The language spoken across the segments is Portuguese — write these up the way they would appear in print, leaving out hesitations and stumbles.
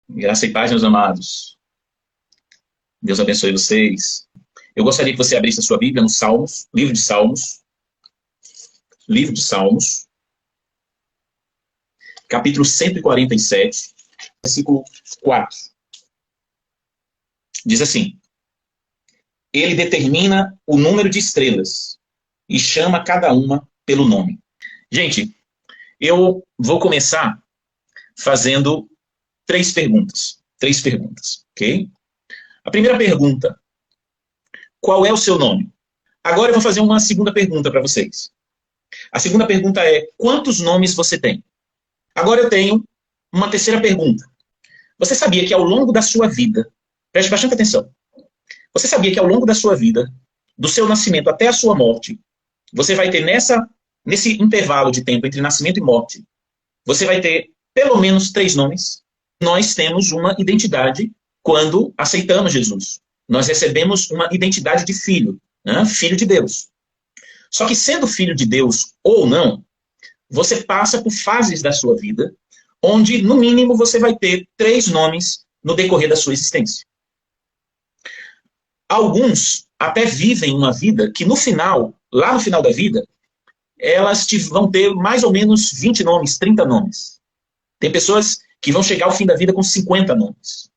Graça e paz, meus amados. Deus abençoe vocês. Eu gostaria que você abrisse a sua Bíblia no Salmos, livro de Salmos, capítulo 147, versículo 4. Diz assim: Ele determina o número de estrelas e chama cada uma pelo nome. Gente, eu vou começar fazendo três perguntas, ok? A primeira pergunta: qual é o seu nome? Agora eu vou fazer uma segunda pergunta para vocês. A segunda pergunta é: quantos nomes você tem? Agora eu tenho uma terceira pergunta. Você sabia que ao longo da sua vida, preste bastante atenção, você sabia que ao longo da sua vida, do seu nascimento até a sua morte, você vai ter nesse intervalo de tempo entre nascimento e morte, você vai ter pelo menos 3 nomes? Nós temos uma identidade quando aceitamos Jesus. Nós recebemos uma identidade de filho, né? Filho de Deus. Só que sendo filho de Deus ou não, você passa por fases da sua vida onde, no mínimo, você vai ter 3 nomes no decorrer da sua existência. Alguns até vivem uma vida que no final, lá no final da vida, elas vão ter mais ou menos 20 nomes, 30 nomes. Tem pessoas que vão chegar ao fim da vida com 50 nomes.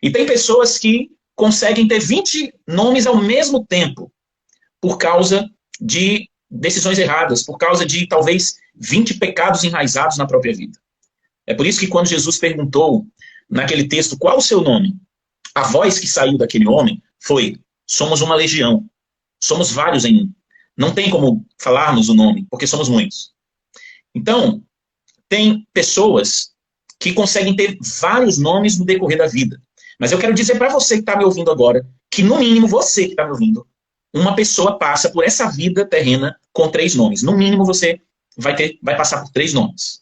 E tem pessoas que conseguem ter 20 nomes ao mesmo tempo, por causa de decisões erradas, por causa de talvez 20 pecados enraizados na própria vida. É por isso que quando Jesus perguntou naquele texto qual o seu nome, a voz que saiu daquele homem foi: somos uma legião, somos vários em um. Não tem como falarmos o nome, porque somos muitos. Então, tem pessoas que conseguem ter vários nomes no decorrer da vida. Mas eu quero dizer para você que está me ouvindo agora, que no mínimo você que está me ouvindo, uma pessoa passa por essa vida terrena com 3 nomes. No mínimo você vai passar por 3 nomes.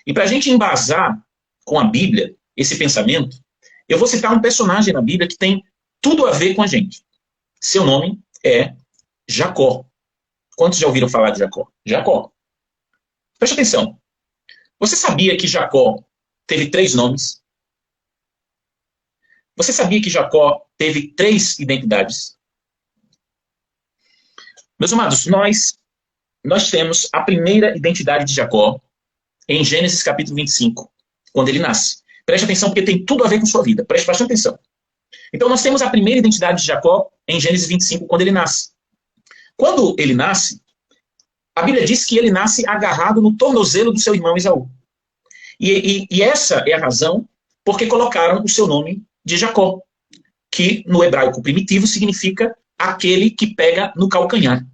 E para a gente embasar com a Bíblia esse pensamento, eu vou citar um personagem na Bíblia que tem tudo a ver com a gente. Seu nome é Jacó. Quantos já ouviram falar de Jacó? Jacó. Preste atenção. Você sabia que Jacó teve 3 nomes? Você sabia que Jacó teve 3 identidades? Meus amados, nós temos a primeira identidade de Jacó em Gênesis capítulo 25, quando ele nasce. Preste atenção, porque tem tudo a ver com sua vida. Preste bastante atenção. Então, nós temos a primeira identidade de Jacó em Gênesis 25, quando ele nasce. Quando ele nasce, a Bíblia diz que ele nasce agarrado no tornozelo do seu irmão Esaú. E essa é a razão porque colocaram o seu nome de Jacó, que no hebraico primitivo significa aquele que pega no calcanhar.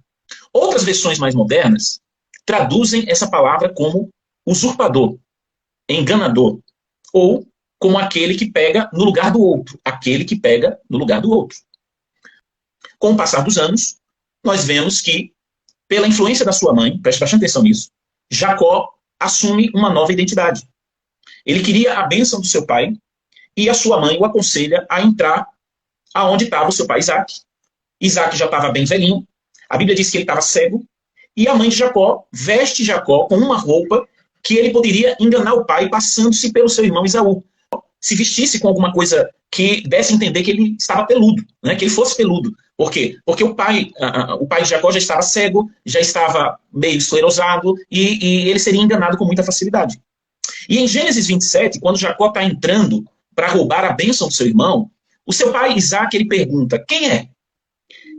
Outras versões mais modernas traduzem essa palavra como usurpador, enganador, ou como aquele que pega no lugar do outro, aquele que pega no lugar do outro. Com o passar dos anos, nós vemos que, pela influência da sua mãe, preste bastante atenção nisso, Jacó assume uma nova identidade. Ele queria a bênção do seu pai, e a sua mãe o aconselha a entrar aonde estava o seu pai Isaac. Isaac já estava bem velhinho, a Bíblia diz que ele estava cego, e a mãe de Jacó veste Jacó com uma roupa que ele poderia enganar o pai passando-se pelo seu irmão Esaú. Se vestisse com alguma coisa que desse a entender que ele estava peludo, né? Que ele fosse peludo. Por quê? Porque o pai de Jacó já estava cego, já estava meio esclerosado, e ele seria enganado com muita facilidade. E em Gênesis 27, quando Jacó está entrando para roubar a bênção do seu irmão, o seu pai Isaac, ele pergunta: quem é?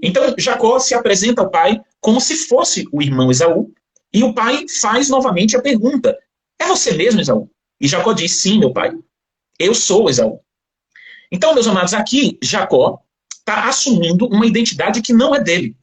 Então Jacó se apresenta ao pai como se fosse o irmão Esaú, e o pai faz novamente a pergunta: é você mesmo, Esaú? E Jacó diz: sim, meu pai, eu sou Esaú. Então, meus amados, aqui Jacó está assumindo uma identidade que não é dele.